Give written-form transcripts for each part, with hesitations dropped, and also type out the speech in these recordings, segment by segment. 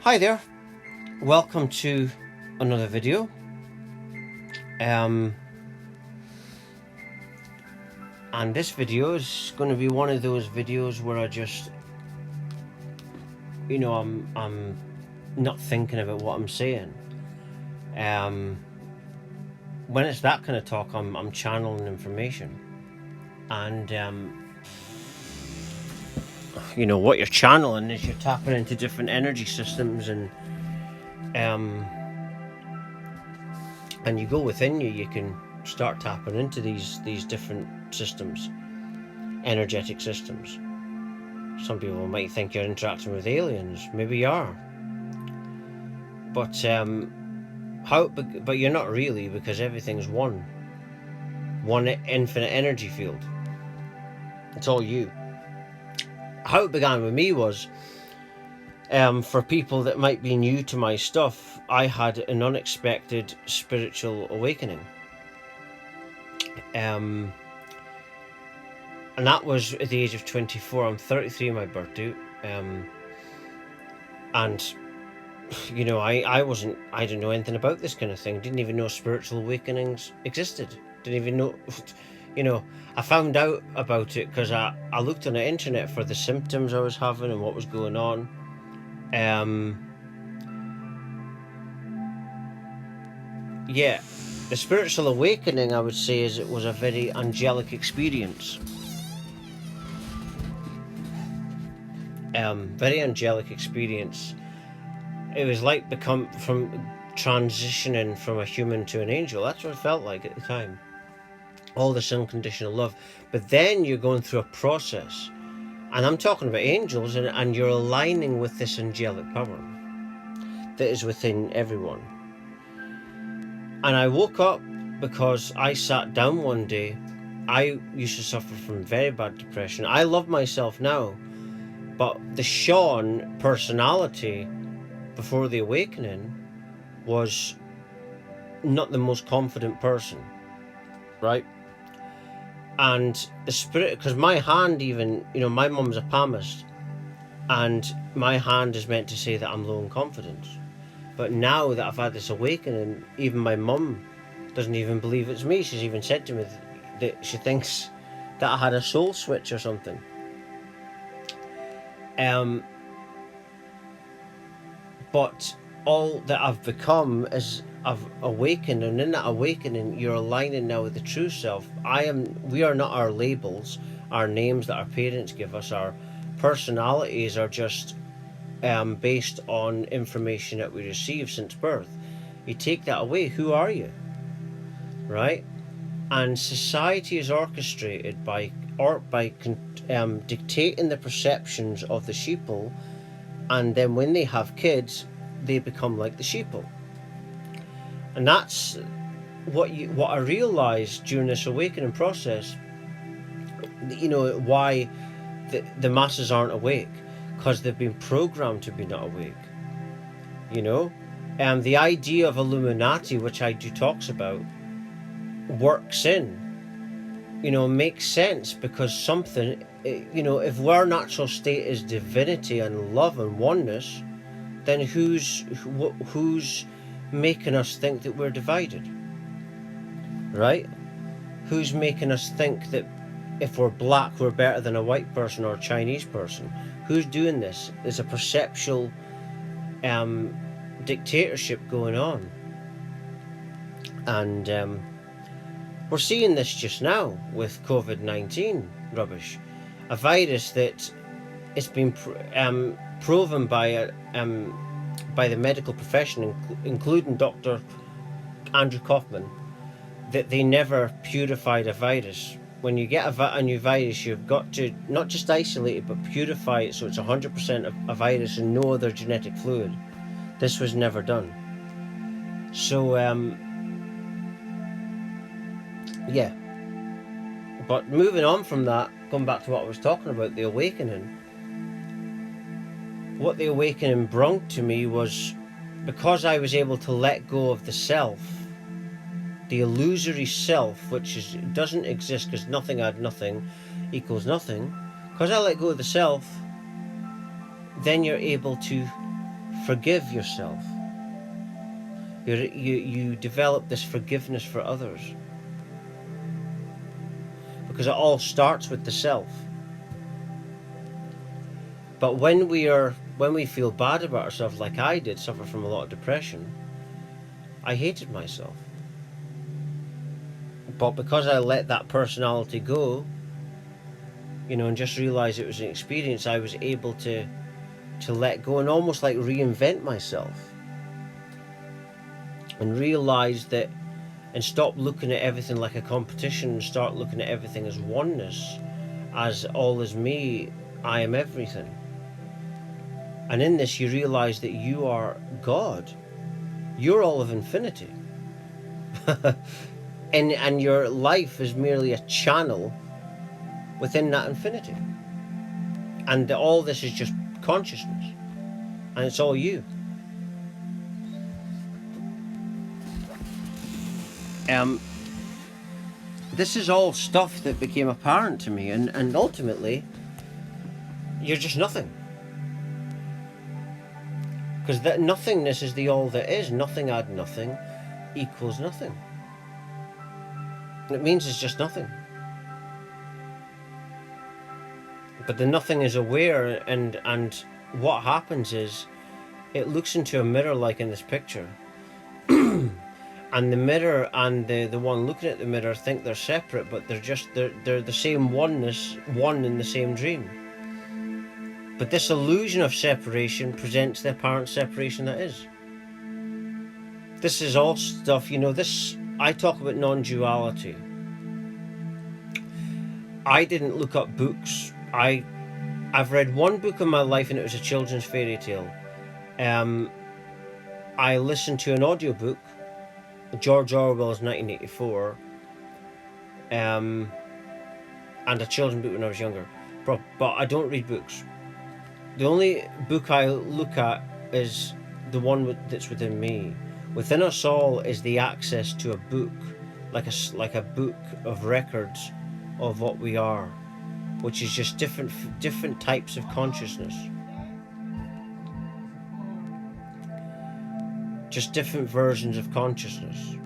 Hi there, welcome to another video. And this video is going to be one of those videos where I just, I'm not thinking about what I'm saying. When it's that kind of talk, I'm channeling information, and what you're channeling is you're tapping into different energy systems, and you go within you can start tapping into these different systems, energetic systems. Some people might think you're interacting with aliens. Maybe you are, but you're not really, because everything's one infinite energy field. It's all you. How it began with me was, for people that might be new to my stuff, I had an unexpected spiritual awakening. And that was at the age of 24. I'm 33 my birthday. And I didn't know anything about this kind of thing. Didn't even know spiritual awakenings existed. Didn't even know, I found out about it because I looked on the internet for the symptoms I was having and what was going on. The spiritual awakening, I would say, it was a very angelic experience. Very angelic experience. It was like transitioning from a human to an angel. That's what it felt like at the time. All this unconditional love. But then you're going through a process, and I'm talking about angels, and you're aligning with this angelic power that is within everyone. And I woke up because I sat down one day. I used to suffer from very bad depression. I love myself now, but the Sean personality before the awakening was not the most confident person, right? And the spirit, because my hand, even, my mum's a palmist, and my hand is meant to say that I'm low in confidence. But now that I've had this awakening, even my mum doesn't even believe it's me. She's even said to me that she thinks that I had a soul switch or something. But all that I've become is I've awakened, and in that awakening, you're aligning now with the true self. We are not our labels, our names that our parents give us. Our personalities are just based on information that we receive since birth. You take that away, who are you? Right? And society is orchestrated by dictating the perceptions of the sheeple, and then when they have kids, they become like the sheeple. And that's what I realized during this awakening process. Why the masses aren't awake, because they've been programmed to be not awake. The idea of Illuminati, which I do talks about, works in, makes sense, because something, if our natural state is divinity and love and oneness, then who's making us think that we're divided, right? Who's making us think that if we're black, we're better than a white person or a Chinese person? Who's doing this? There's a perceptual dictatorship going on. And we're seeing this just now with COVID-19 rubbish. A virus that it's been proven by the medical profession, including Dr. Andrew Kaufman, that they never purified a virus. When you get a new virus, you've got to not just isolate it, but purify it so it's 100% a virus and no other genetic fluid. This was never done. So, But moving on from that, going back to what I was talking about, the awakening. What the awakening brought to me was, because I was able to let go of the self, the illusory self, which doesn't exist, because nothing add nothing equals nothing. Because I let go of the self, then you're able to forgive yourself. You develop this forgiveness for others, because it all starts with the self. But when we feel bad about ourselves, like I did, suffer from a lot of depression, I hated myself. But because I let that personality go, and just realize it was an experience, I was able to let go and almost like reinvent myself, and realize that, and stop looking at everything like a competition and start looking at everything as oneness, as all is me, I am everything. And in this you realize that you are God. You're all of infinity. and your life is merely a channel within that infinity. And all this is just consciousness. And it's all you. This is all stuff that became apparent to me, and ultimately you're just nothing. Because that nothingness is the all that is. Nothing add nothing equals nothing. It means it's just nothing. But the nothing is aware, and what happens is it looks into a mirror, like in this picture, and the mirror and the one looking at the mirror think they're separate, but they're the same oneness, one in the same dream. But this illusion of separation presents the apparent separation that is. This is all stuff, this, I talk about non-duality. I didn't look up books. I've read one book in my life, and it was a children's fairy tale. I listened to an audiobook, George Orwell's 1984, and a children's book when I was younger. But I don't read books. The only book I look at is the one that's within me. Within us all is the access to a book, like a book of records of what we are, which is just different types of consciousness, just different versions of consciousness.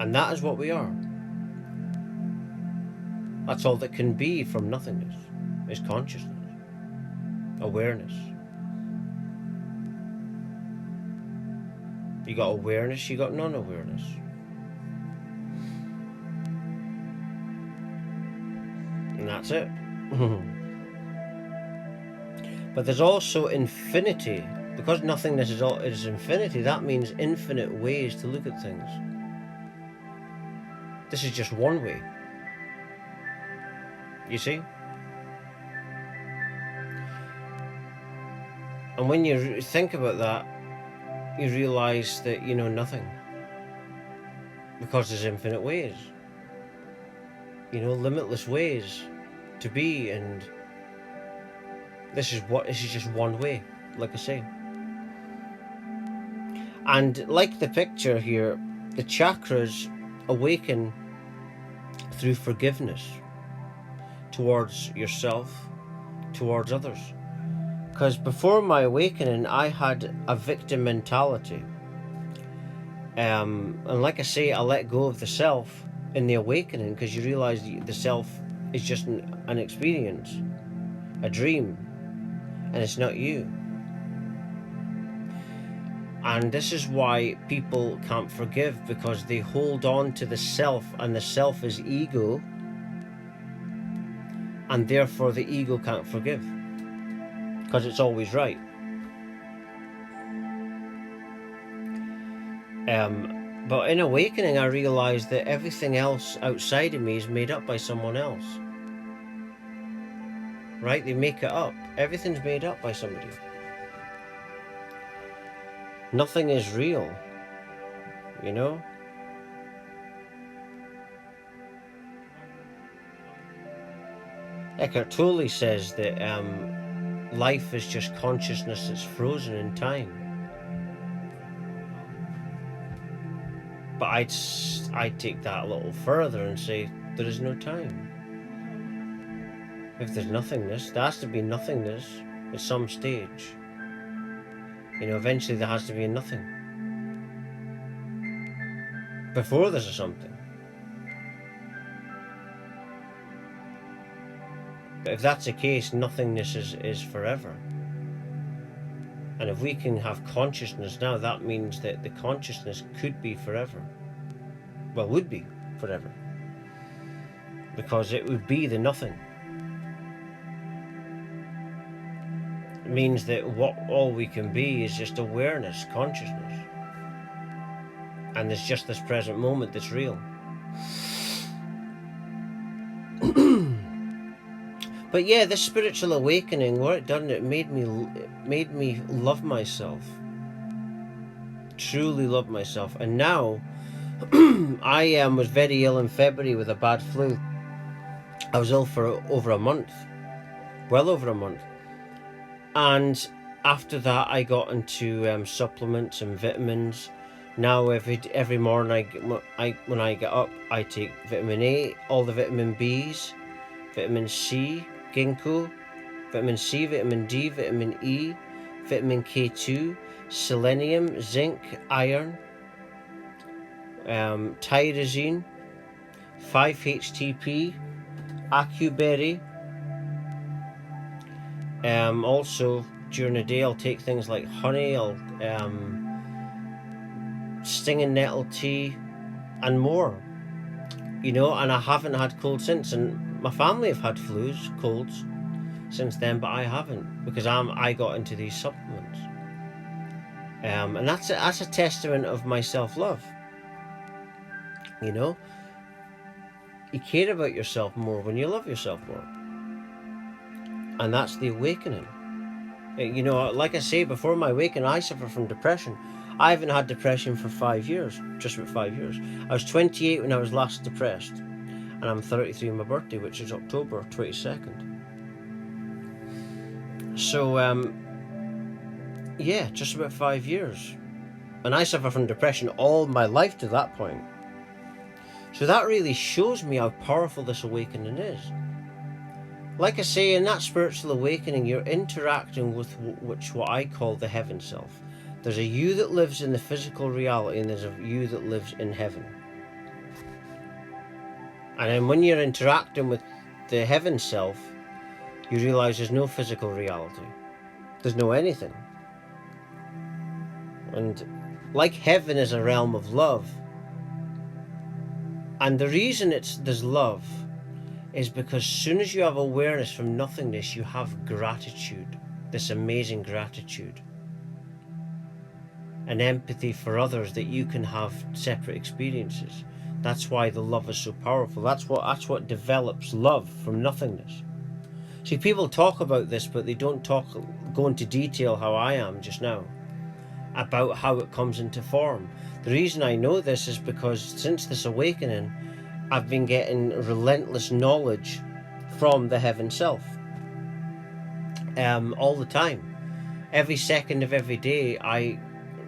And that is what we are. That's all that can be from nothingness, is consciousness, awareness. You got awareness, you got non-awareness. And that's it. But there's also infinity. Because nothingness is infinity, that means infinite ways to look at things. This is just one way. You see? And when you think about that, you realize that you know nothing. Because there's infinite ways. Limitless ways to be, and this is just one way, like I say. And like the picture here, the chakras awaken through forgiveness towards yourself, towards others. Because before my awakening, I had a victim mentality. And like I say, I let go of the self in the awakening, because you realize the self is just an experience, a dream, and it's not you. And this is why people can't forgive, because they hold on to the self, and the self is ego, and therefore the ego can't forgive, because it's always right. But in awakening, I realized that everything else outside of me is made up by someone else. Right? They make it up. Everything's made up by somebody. Nothing is real. Eckhart Tolle says that life is just consciousness that's frozen in time. But I'd take that a little further and say there is no time. If there's nothingness, there has to be nothingness at some stage. Eventually there has to be a nothing before there's a something. But if that's the case, nothingness is forever. And if we can have consciousness now, that means that the consciousness could be forever. Well, would be forever. Because it would be the nothing. It means that all we can be is just awareness, consciousness. And there's just this present moment that's real. But yeah, this spiritual awakening, what it done, it made me love myself. Truly love myself. And now, I was very ill in February with a bad flu. I was ill for over a month. Well over a month. And after that, I got into supplements and vitamins. Now every morning when I get up, I take vitamin A, all the vitamin Bs, vitamin C, ginkgo, vitamin C, vitamin D, vitamin E, vitamin K2, selenium, zinc, iron, tyrosine, 5-HTP, acuberry. Also during the day I'll take things like honey, stinging nettle tea, and more. And I haven't had colds since, and my family have had colds since then, but I haven't, because I got into these supplements. And that's a testament of my self-love. You care about yourself more when you love yourself more. And that's the awakening. Like I say, before my awakening, I suffer from depression. I haven't had depression for 5 years, just about 5 years. I was 28 when I was last depressed, and I'm 33 on my birthday, which is October 22nd. So, yeah, just about 5 years. And I suffer from depression all my life to that point. So that really shows me how powerful this awakening is. Like I say, in that spiritual awakening, you're interacting with what I call the heaven self. There's a you that lives in the physical reality, and there's a you that lives in heaven. And then when you're interacting with the heaven self, you realize there's no physical reality. There's no anything. And like heaven is a realm of love. And the reason there's love is because as soon as you have awareness from nothingness, you have gratitude, this amazing gratitude. And empathy for others, that you can have separate experiences. That's why the love is so powerful. That's what develops love from nothingness. See, people talk about this, but they don't go into detail how I am just now, about how it comes into form. The reason I know this is because since this awakening, I've been getting relentless knowledge from the heaven self. All the time. Every second of every day, I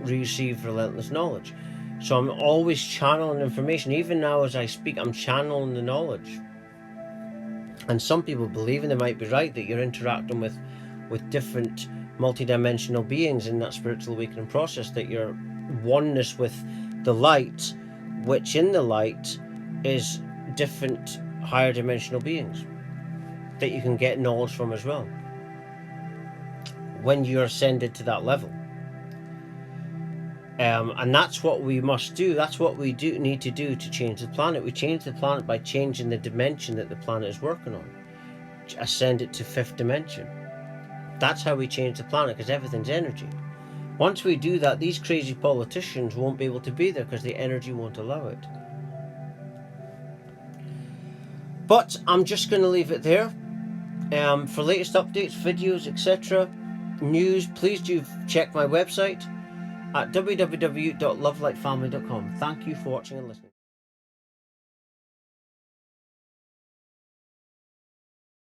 receive relentless knowledge. So I'm always channeling information. Even now as I speak, I'm channeling the knowledge. And some people believe, and they might be right, that you're interacting with different multidimensional beings in that spiritual awakening process, that you're oneness with the light, which in the light is different higher dimensional beings that you can get knowledge from as well when you're ascended to that level. And that's what we must do. That's what we need to do to change the planet. We change the planet by changing the dimension that the planet is working on. Ascend it to 5th dimension. That's how we change the planet, because everything's energy. Once we do that, these crazy politicians won't be able to be there because the energy won't allow it. But I'm just going to leave it there. For latest updates, videos, etc., news, please do check my website at www.lovelightfamily.com. Thank you for watching and listening.